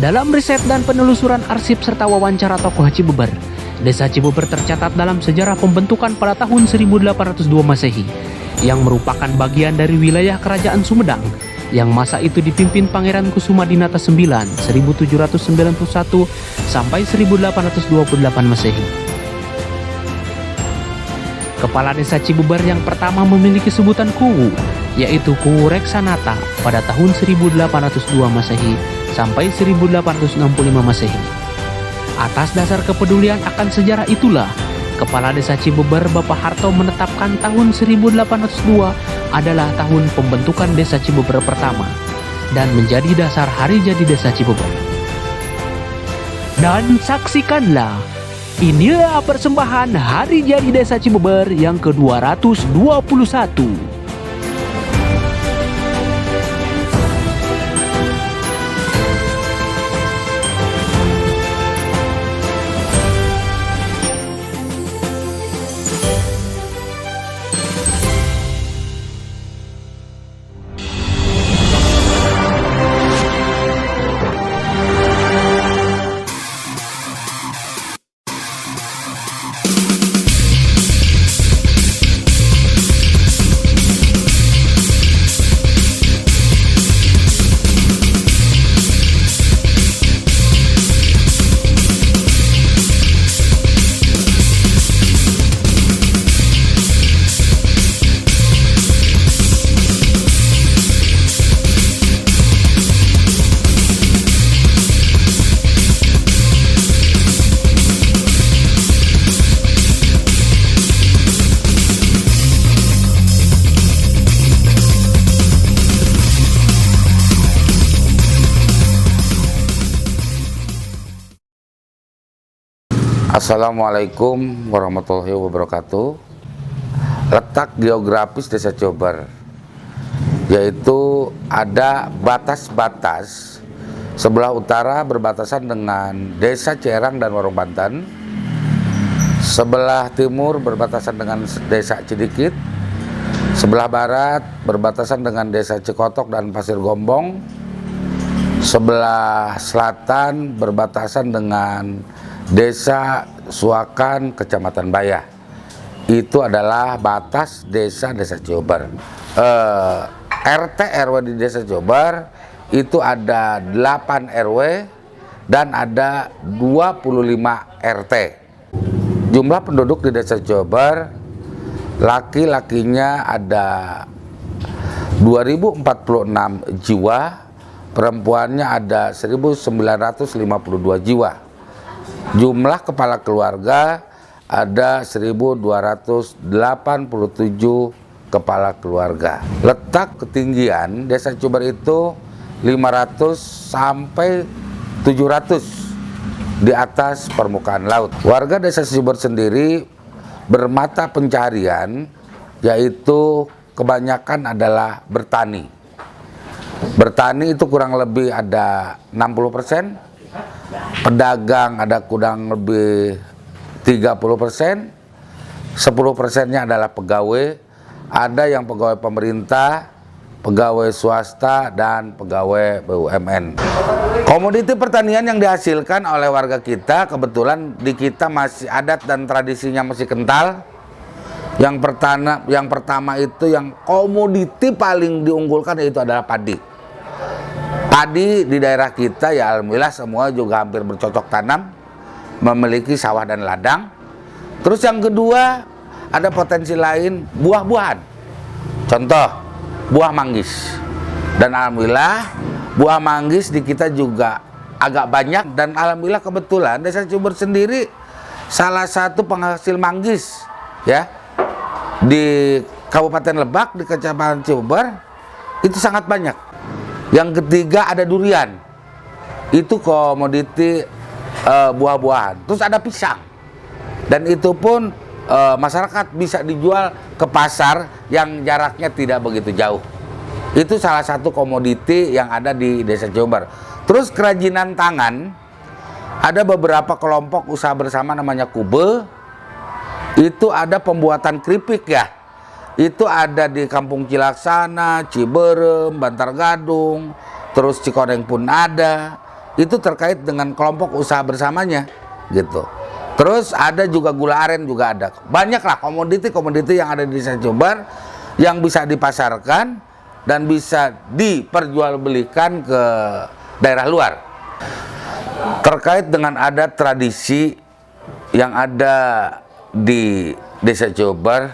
Dalam riset dan penelusuran arsip serta wawancara tokoh Cibeber, Desa Cibeber tercatat dalam sejarah pembentukan pada tahun 1802 Masehi, yang merupakan bagian dari wilayah Kerajaan Sumedang, yang masa itu dipimpin Pangeran Kusumadinata IX 1791 sampai 1828 Masehi. Kepala Desa Cibeber yang pertama memiliki sebutan Kuwu, yaitu Kuwu Reksanata pada tahun 1802 Masehi sampai 1865 Masehi. Atas dasar kepedulian akan sejarah itulah, Kepala Desa Cibeber Bapak Harto menetapkan tahun 1802 adalah tahun pembentukan Desa Cibeber pertama dan menjadi dasar hari jadi Desa Cibeber. Dan saksikanlah, inilah persembahan hari jadi Desa Cibeber yang ke-221. Assalamualaikum warahmatullahi wabarakatuh. Letak geografis Desa Cibeber, yaitu ada batas-batas. Sebelah utara berbatasan dengan Desa Cerang dan Warung Banten. Sebelah timur berbatasan dengan Desa Cidikit. Sebelah barat berbatasan dengan Desa Cikotok dan Pasir Gombong. Sebelah selatan berbatasan dengan Desa Suakan, Kecamatan Bayah. Itu adalah batas desa-desa Cibeber. RT RW di Desa Cibeber itu ada 8 RW dan ada 25 RT. Jumlah penduduk di Desa Cibeber, laki-lakinya ada 2046 jiwa, perempuannya ada 1952 jiwa. Jumlah kepala keluarga ada 1287 kepala keluarga. Letak ketinggian Desa Cibeber itu 500 sampai 700 di atas permukaan laut. Warga Desa Cibeber sendiri bermata pencarian yaitu kebanyakan adalah bertani. Bertani itu kurang lebih ada 60%. Pedagang ada kurang lebih 30%, 10%-nya adalah pegawai, ada yang pegawai pemerintah, pegawai swasta, dan pegawai BUMN. Komoditi pertanian yang dihasilkan oleh warga kita, kebetulan di kita masih adat dan tradisinya masih kental. Yang pertama itu yang komoditi paling diunggulkan itu adalah padi. Padi di daerah kita ya alhamdulillah semua juga hampir bercocok tanam, memiliki sawah dan ladang. Terus yang kedua ada potensi lain buah-buahan. Contoh buah manggis. Dan alhamdulillah buah manggis di kita juga agak banyak dan alhamdulillah kebetulan Desa Cibeber sendiri salah satu penghasil manggis ya. Di Kabupaten Lebak di Kecamatan Cibeber itu sangat banyak. Yang ketiga ada durian, itu komoditi buah-buahan. Terus ada pisang, dan itu pun masyarakat bisa dijual ke pasar yang jaraknya tidak begitu jauh. Itu salah satu komoditi yang ada di Desa Cibeber. Terus kerajinan tangan, ada beberapa kelompok usaha bersama namanya Kube. Itu ada pembuatan keripik ya. Itu ada di Kampung Cilaksana, Ciberem, Bantar Gadung, terus Cikoneng pun ada, itu terkait dengan kelompok usaha bersamanya gitu. Terus ada juga gula aren juga ada. Banyaklah komoditi-komoditi yang ada di desa Cibober yang bisa dipasarkan dan bisa diperjualbelikan ke daerah luar. Terkait dengan adat tradisi yang ada di desa Cibober,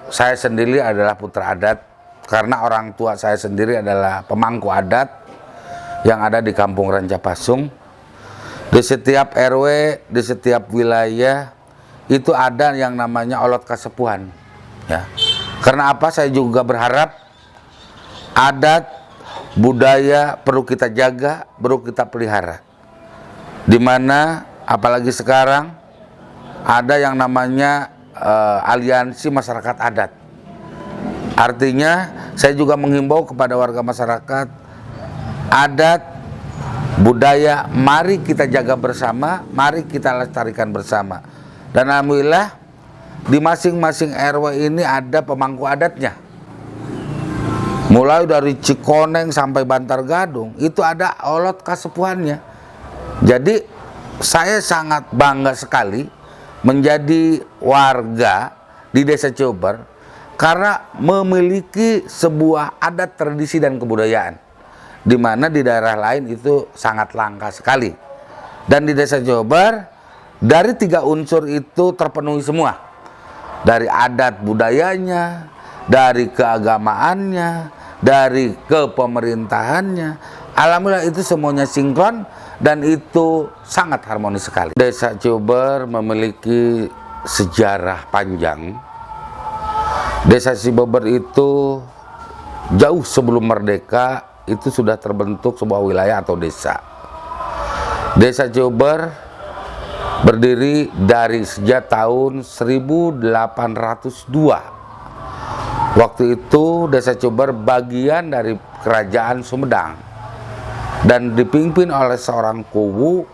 saya sendiri adalah putra adat karena orang tua saya sendiri adalah pemangku adat yang ada di Kampung Rancapasung. Di setiap RW, di setiap wilayah itu ada yang namanya olot kasepuhan. Ya. Karena apa? Saya juga berharap adat budaya perlu kita jaga, perlu kita pelihara. Dimana apalagi sekarang ada yang namanya aliansi masyarakat adat. Artinya saya juga menghimbau kepada warga masyarakat adat budaya, mari kita jaga bersama, mari kita lestarikan bersama. Dan alhamdulillah di masing-masing RW ini ada pemangku adatnya. Mulai dari Cikoneng sampai Bantar Gadung itu ada olot kasepuhannya. Jadi saya sangat bangga sekali menjadi warga di desa Cibober karena memiliki sebuah adat, tradisi dan kebudayaan, di mana di daerah lain itu sangat langka sekali. Dan di desa Cibober dari 3 unsur itu terpenuhi semua, dari adat budayanya, dari keagamaannya, dari kepemerintahannya. Alhamdulillah itu semuanya sinkron dan itu sangat harmonis sekali. Desa Cibober memiliki sejarah panjang. Desa Cibober itu jauh sebelum merdeka itu sudah terbentuk sebuah wilayah atau desa. Desa Cibober berdiri dari sejak tahun 1802. Waktu itu desa Cibober bagian dari kerajaan Sumedang dan dipimpin oleh seorang kuwu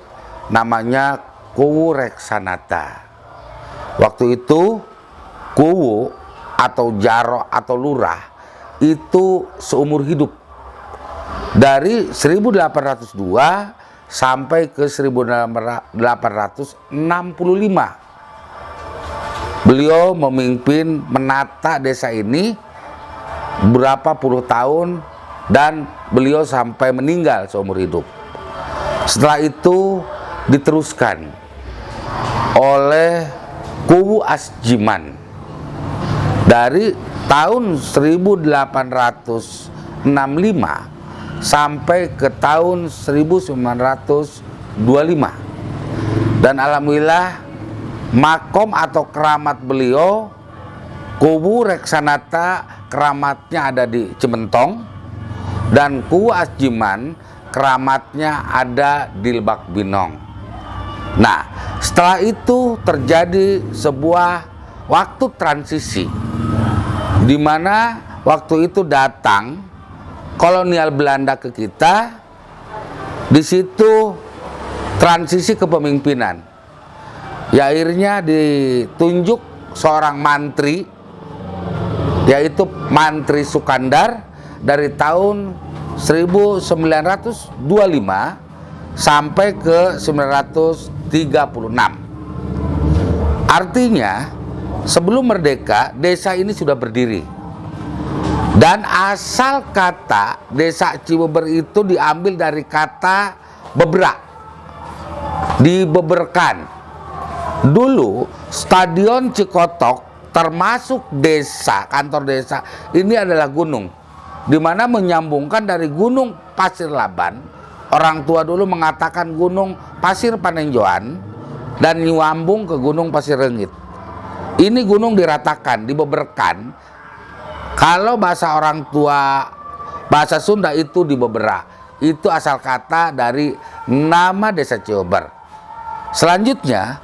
namanya Kuwu Reksanata. Waktu itu kuwu atau jaro atau lurah itu seumur hidup dari 1802 sampai ke 1865. Beliau memimpin menata desa ini berapa puluh tahun dan beliau sampai meninggal seumur hidup. Setelah itu diteruskan oleh Kuwu Asjiman dari tahun 1865 sampai ke tahun 1925. Dan alhamdulillah makom atau keramat beliau Kuwu Reksanata keramatnya ada di Cimentong dan Kuwu Asjiman keramatnya ada di Lebak Binong. Nah, setelah itu terjadi sebuah waktu transisi di mana waktu itu datang kolonial Belanda ke kita. Di situ transisi kepemimpinan. Ya, akhirnya ditunjuk seorang mantri, yaitu Mantri Sukandar dari tahun 1925 sampai ke 1936. Artinya sebelum merdeka desa ini sudah berdiri. Dan asal kata desa Cibober itu diambil dari kata beberak, dibeberkan. Dulu Stadion Cikotok termasuk desa, kantor desa ini adalah gunung, di mana menyambungkan dari Gunung Pasir Laban. Orang tua dulu mengatakan Gunung Pasir Panenjoan dan nyambung ke Gunung Pasir Renggit. Ini gunung diratakan, dibeberkan. Kalau bahasa orang tua, bahasa Sunda itu dibebera. Itu asal kata dari nama desa Cibober. Selanjutnya,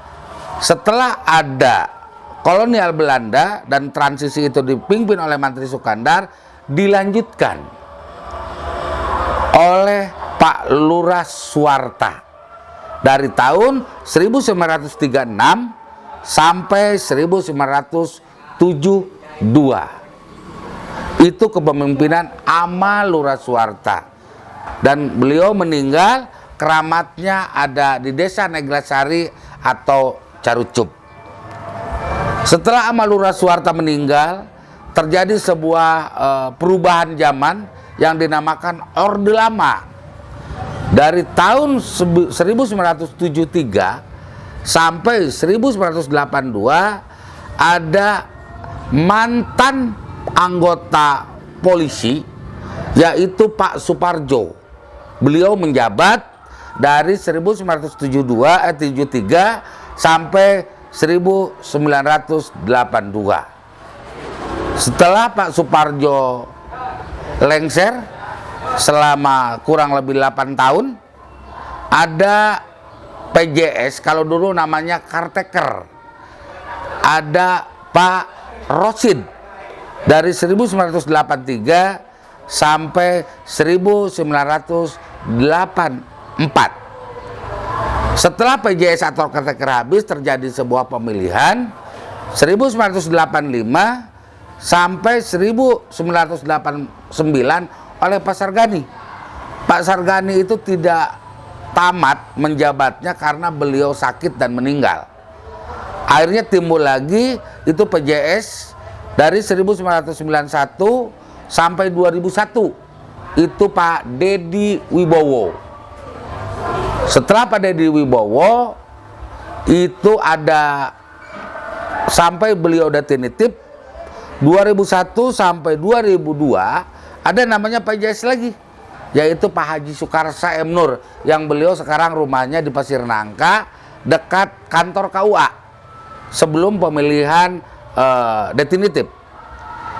setelah ada kolonial Belanda dan transisi itu dipimpin oleh Mantri Sukandar, dilanjutkan oleh Pak Lurah Suwarta dari tahun 1936 sampai 1972. Itu kepemimpinan Ama Lurah Suwarta, dan beliau meninggal keramatnya ada di Desa Neglasari atau Carucup. Setelah Amalura Suwarta meninggal, terjadi sebuah perubahan zaman yang dinamakan Orde Lama. Dari tahun 1973 sampai 1982 ada mantan anggota polisi, yaitu Pak Suparjo. Beliau menjabat dari 1973 sampai 1982. Setelah Pak Suparjo lengser selama kurang lebih 8 tahun, ada PJS, kalau dulu namanya Karteker. Ada Pak Rosid dari 1983 sampai 1984. Setelah PJS atau Karteker habis, terjadi sebuah pemilihan 1985 sampai 1989 oleh Pak Sargani. Pak Sargani itu tidak tamat menjabatnya karena beliau sakit dan meninggal. Akhirnya timbul lagi itu PJS dari 1991 sampai 2001. Itu Pak Dedi Wibowo. Setelah Pak Dedi Wibowo itu ada sampai beliau definitif 2001 sampai 2002 ada namanya PJS lagi, yaitu Pak Haji Sukarsa M. Nur, yang beliau sekarang rumahnya di Pasir Nangka dekat kantor KUA sebelum pemilihan definitif.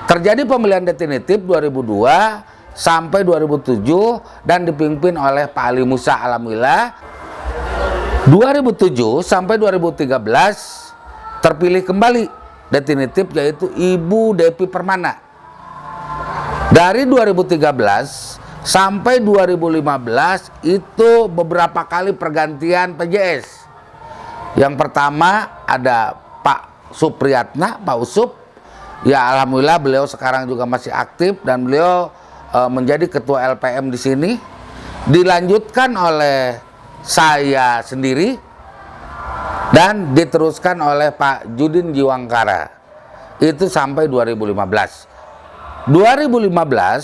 Terjadi pemilihan definitif 2002 sampai 2007 dan dipimpin oleh Pak Ali Musa. Alhamdulillah 2007 sampai 2013 terpilih kembali definitif, yaitu Ibu Depi Permana. Dari 2013 sampai 2015 itu beberapa kali pergantian PJS. Yang pertama ada Pak Supriyatna, Pak Usup. Ya alhamdulillah beliau sekarang juga masih aktif dan beliau menjadi ketua LPM di sini. Dilanjutkan oleh saya sendiri dan diteruskan oleh Pak Judin Jiwangkara. Itu sampai 2015. 2015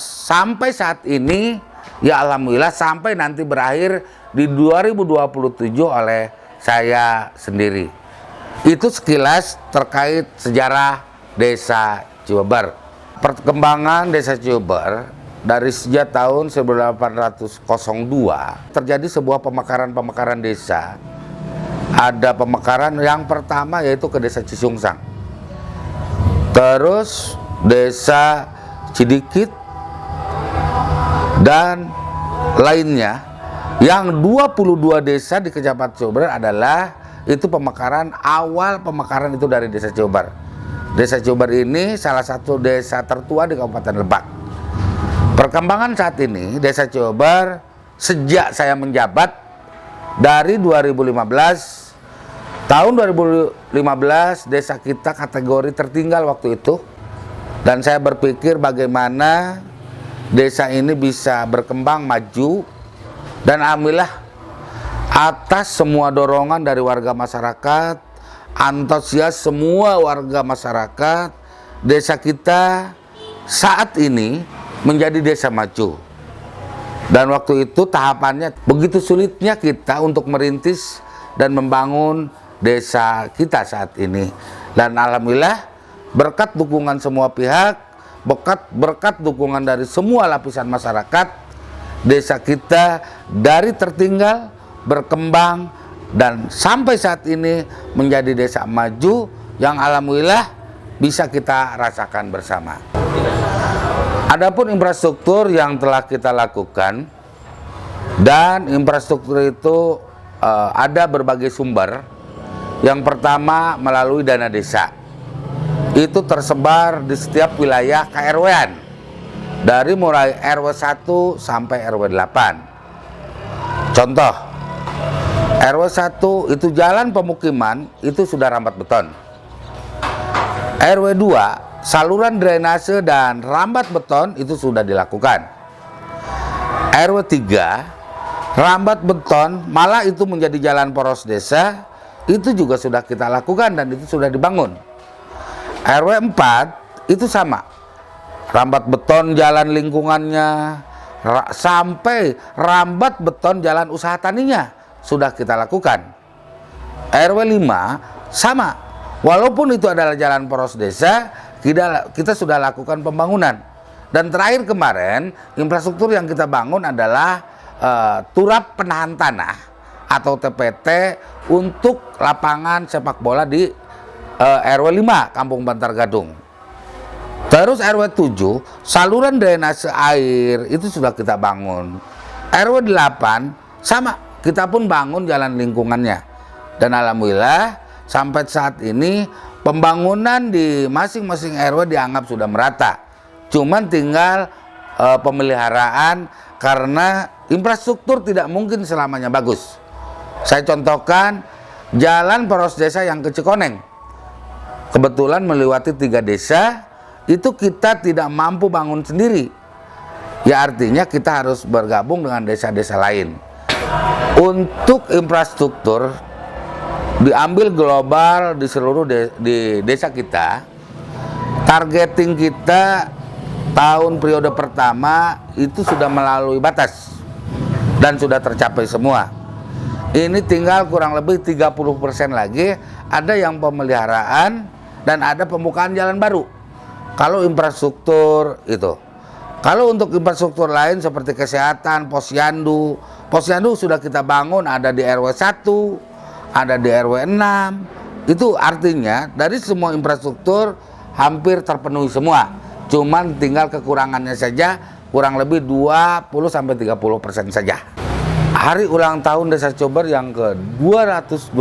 sampai saat ini ya alhamdulillah sampai nanti berakhir di 2027 oleh saya sendiri. Itu sekilas terkait sejarah Desa Cibeber. Perkembangan Desa Cibeber dari sejak tahun 1802 terjadi sebuah pemekaran desa. Ada pemekaran yang pertama yaitu ke Desa Cisungsang, terus Desa Cidikit dan lainnya. Yang 22 desa di Kecamatan Cibeber adalah itu pemekaran, awal pemekaran itu dari Desa Cibeber. Desa Cibeber ini salah satu desa tertua di Kabupaten Lebak. Perkembangan saat ini Desa Cibeber sejak saya menjabat dari 2015, tahun 2015 desa kita kategori tertinggal waktu itu, dan saya berpikir bagaimana desa ini bisa berkembang maju, dan alhamdulillah atas semua dorongan dari warga masyarakat, antusias semua warga masyarakat, desa kita saat ini menjadi desa maju. Dan waktu itu tahapannya begitu sulitnya kita untuk merintis dan membangun desa kita saat ini. Dan alhamdulillah berkat dukungan semua pihak, berkat dukungan dari semua lapisan masyarakat, desa kita dari tertinggal berkembang dan sampai saat ini menjadi desa maju yang alhamdulillah bisa kita rasakan bersama. Adapun infrastruktur yang telah kita lakukan, dan infrastruktur itu ada berbagai sumber. Yang pertama melalui dana desa. Itu tersebar di setiap wilayah KRW-an. Dari mulai RW 1 sampai RW 8. Contoh, RW 1 itu jalan pemukiman itu sudah rambat beton. RW 2 saluran drainase dan rambat beton itu sudah dilakukan. RW 3 Rambat beton, malah itu menjadi jalan poros desa, itu juga sudah kita lakukan dan itu sudah dibangun. RW 4 itu sama, rambat beton jalan lingkungannya, sampai rambat beton jalan usaha taninya sudah kita lakukan. RW 5 sama, walaupun itu adalah jalan poros desa, kita sudah lakukan pembangunan. Dan terakhir kemarin, infrastruktur yang kita bangun adalah turap penahan tanah atau TPT untuk lapangan sepak bola di RW 5 Kampung Bantar Gadung. Terus RW 7 saluran drainase air itu sudah kita bangun. RW 8 sama, kita pun bangun jalan lingkungannya. Dan alhamdulillah sampai saat ini pembangunan di masing-masing RW dianggap sudah merata. Cuman tinggal pemeliharaan, karena infrastruktur tidak mungkin selamanya bagus. Saya contohkan jalan poros desa yang ke Cikoneng, kebetulan melewati 3 desa, itu kita tidak mampu bangun sendiri. Ya artinya kita harus bergabung dengan desa-desa lain. Untuk infrastruktur diambil global di seluruh di desa kita, targeting kita tahun periode pertama itu sudah melalui batas dan sudah tercapai semua. Ini tinggal kurang lebih 30% lagi, ada yang pemeliharaan dan ada pembukaan jalan baru. Kalau infrastruktur itu. Kalau untuk infrastruktur lain seperti kesehatan, posyandu sudah kita bangun, ada di RW 1, ada di RW 6. Itu artinya dari semua infrastruktur hampir terpenuhi semua. Cuman tinggal kekurangannya saja, kurang lebih 20-30% saja. Hari ulang tahun Desa Cibober yang ke-221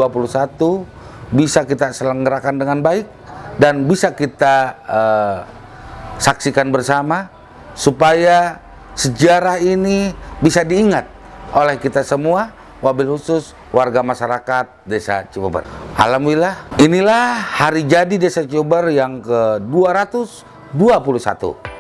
bisa kita selenggarakan dengan baik dan bisa kita saksikan bersama supaya sejarah ini bisa diingat oleh kita semua, wabil khusus warga masyarakat Desa Cibober. Alhamdulillah, inilah hari jadi Desa Cibober yang ke-221.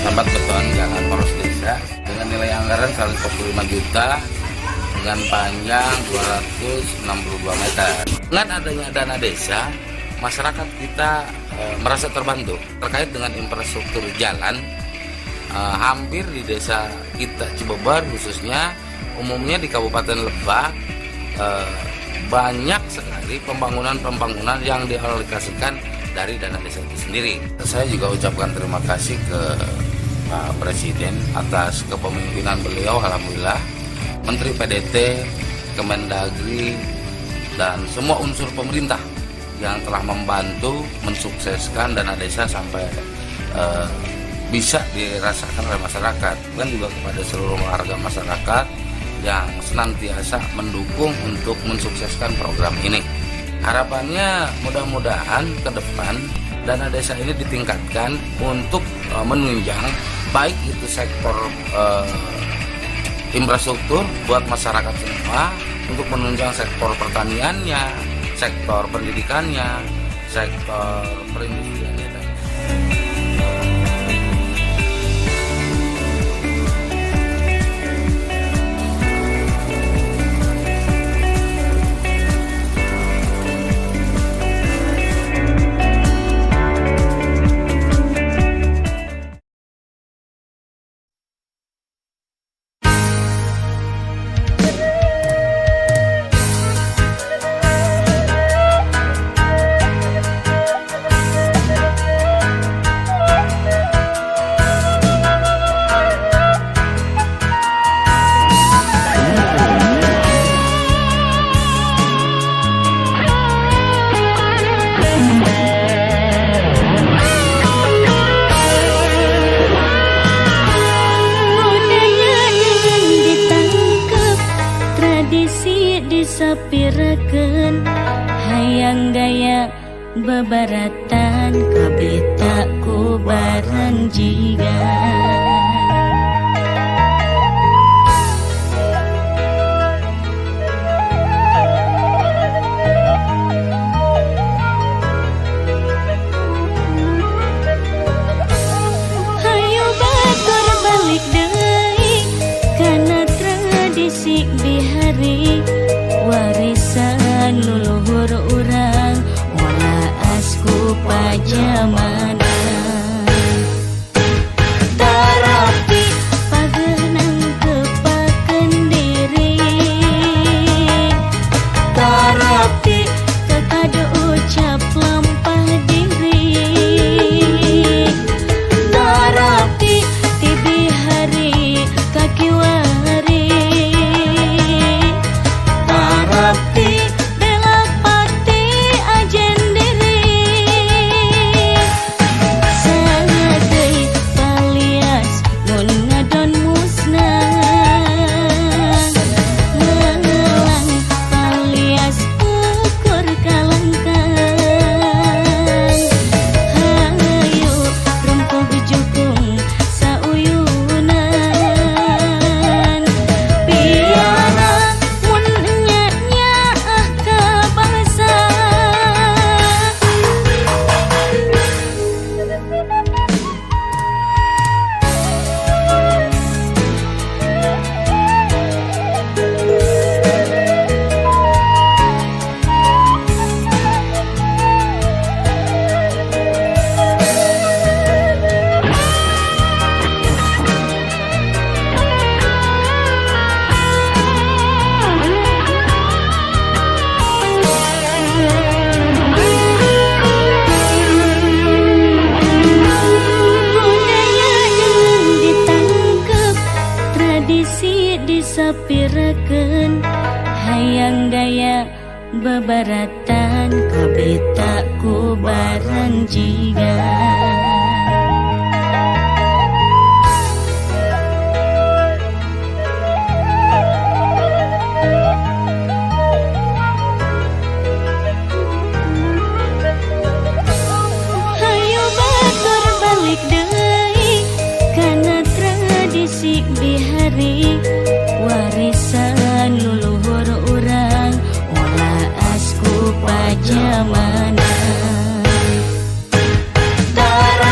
Rambat beton jalan poros desa dengan nilai anggaran 145 juta dengan panjang 262 meter. Dengan adanya dana desa, masyarakat kita merasa terbantu terkait dengan infrastruktur jalan. Hampir di desa kita Cibober khususnya, umumnya di Kabupaten Lebak, banyak sekali pembangunan yang dialokasikan dari dana desa itu sendiri. Saya juga ucapkan terima kasih ke Pak Presiden atas kepemimpinan beliau. Alhamdulillah, Menteri PDT, Kemendagri, dan semua unsur pemerintah yang telah membantu mensukseskan dana desa sampai bisa dirasakan oleh masyarakat. Dan juga kepada seluruh warga masyarakat yang senantiasa mendukung untuk mensukseskan program ini. Harapannya mudah-mudahan ke depan dana desa ini ditingkatkan untuk menunjang baik itu sektor infrastruktur buat masyarakat semua, untuk menunjang sektor pertaniannya, sektor pendidikannya, sektor perindustriannya. Sapirakeun hayang gaya bebaratan kabeta kubaran jigan. Hayu batur balik deui kana tradisi bihari, warisan leluhur urang walaas ku pajamana. Tarapi pageunang kepakeun diri, tarapi kakadu ucap lampah diri, tarapi tibihari kakiwari, tarapi bela pati ajen diri, sangateuy palias mun ngadon musnah, ngelang palias ukur kalangkang. Hayu rempog jukung sauyunan, piara mun nyanyaah ka bangsa. Budaya jangan ditangkep, tradisi disapirakeun hayang gaya bebaratan kabeta kubaran jigan. Hayu batur balik deui kana tradisi bihari, warisan leluhur urang walaas ku pajamana. Tara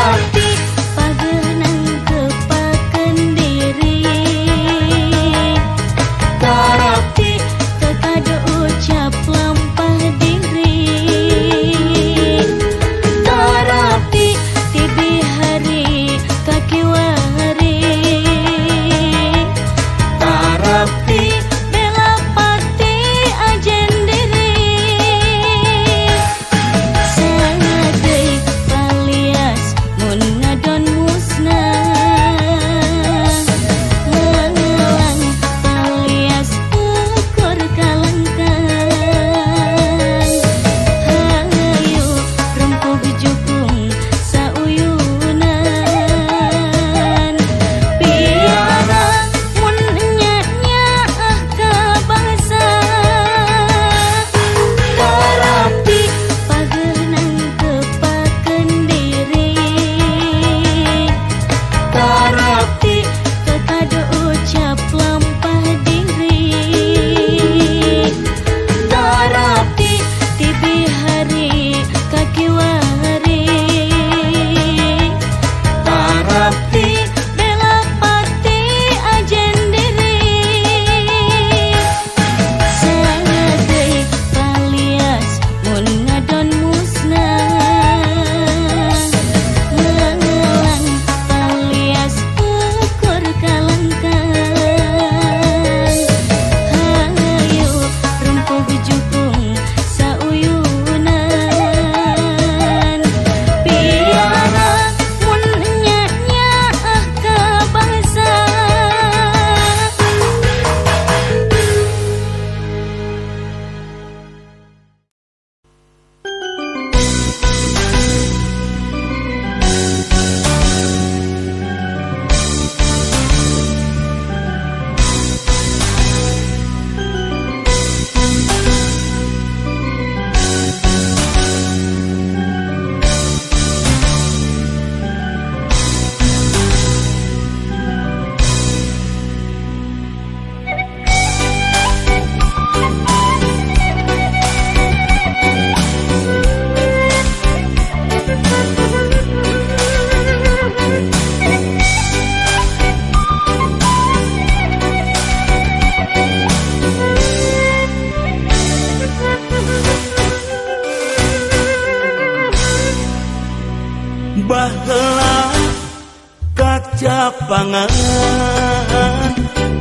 Kampangan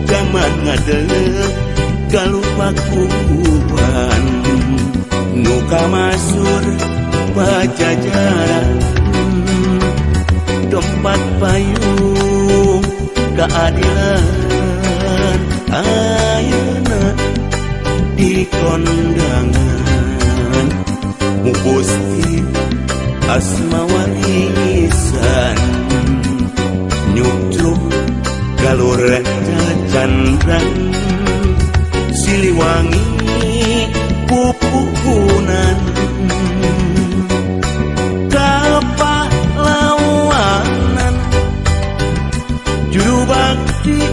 zaman ngadeg kalupakuan nu kamasur pajajaran tempat payung keadilan ayeuna di kondangan Gusti asma warisan nyucuk galur candrang Siliwangi pupukunan kapahlawanan juru bakti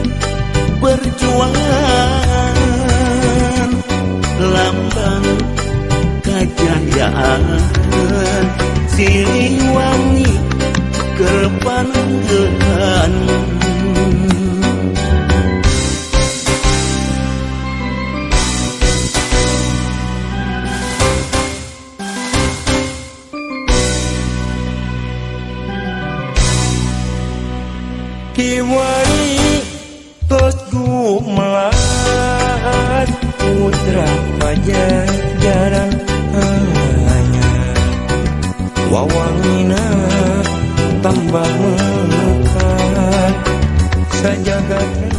perjuangan lambang kejayaan Siliwangi kepanenggehan Kiwari tos gumalat putra pajajaran hanya wawangina tambah mekat sajagat